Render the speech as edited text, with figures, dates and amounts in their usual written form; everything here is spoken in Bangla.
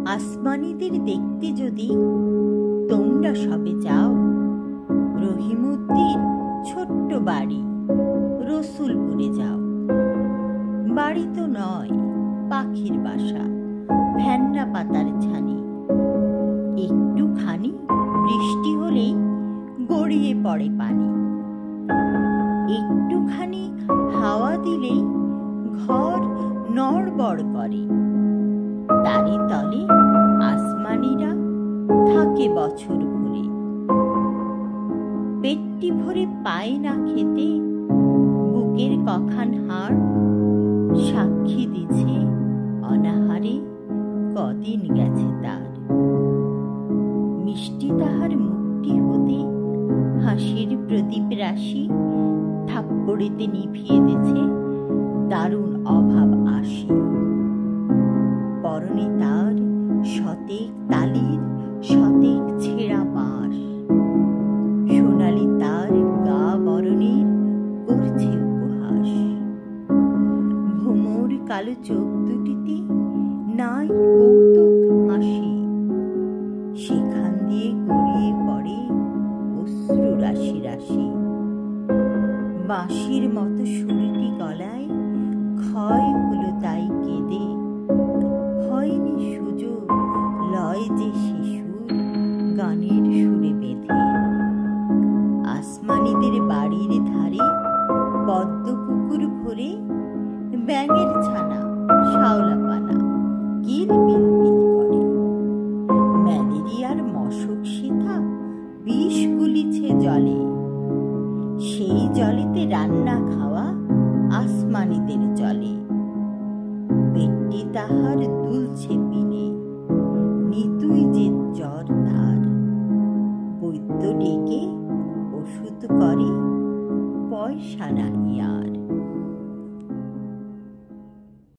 আসমানীদের দেখতে যদি তোমরা সবে যাও, রহিমউদ্দির ছোট্ট বাড়ি রসুলপুরে যাও। বাড়ি তো নয়, পাখির বাসা, ভ্যান্না পাতার ছানি। একটুখানি বৃষ্টি হলেই গড়িয়ে পড়ে পানি। একটুখানি হাওয়া দিলেই ঘর নড়বড় করে। তারি তলে আসমানীরা থাকে বছর ভরে। পেটটি ভরে পায় না খেতে, বুকের কখান হাড় সাক্ষী দিছে অনাহারে কদিন গেছে তার। মিষ্টি তাহার মুখটি হতে হাসির প্রদীপ রাশি থাপ্পড়েতে নিভিয়ে দিছে দারুণ অভাব আসি। পরনে তার শতেক তালির শতেক ছেঁড়া বাঁশ, সোনালি তার গা বরণের করছে উপহাস। ভোমর কালো চোখ দুটিতে নাই কৌতুক হাসি, সেখান দিয়ে গড়িয়ে পড়ে অশ্রু রাশি রাশি। বাঁশির মতো সুরটি গলায় ক্ষয় হলো তাই কেঁদে। হয়নি সুযোগ লয় যে শিশুর গানের সুরে বেঁধে। আসমানীদের বাড়ির ধারে পদ্ম পুকুর ভরে ব্যাঙের ছানা শাওলা পানা কিল বিল বিল করে। ম্যালেরিয়ার মশক সেথা বিষ গুলিছে জলে, সেই জলেতে রান্না খাওয়া আসমানীদের চলে। পেটটি তাহার দুলছে পিলে, নিতুই যে জ্বর তার। বৈদ্য ডেকে ওষুধ করে পয়সা নাহি আর।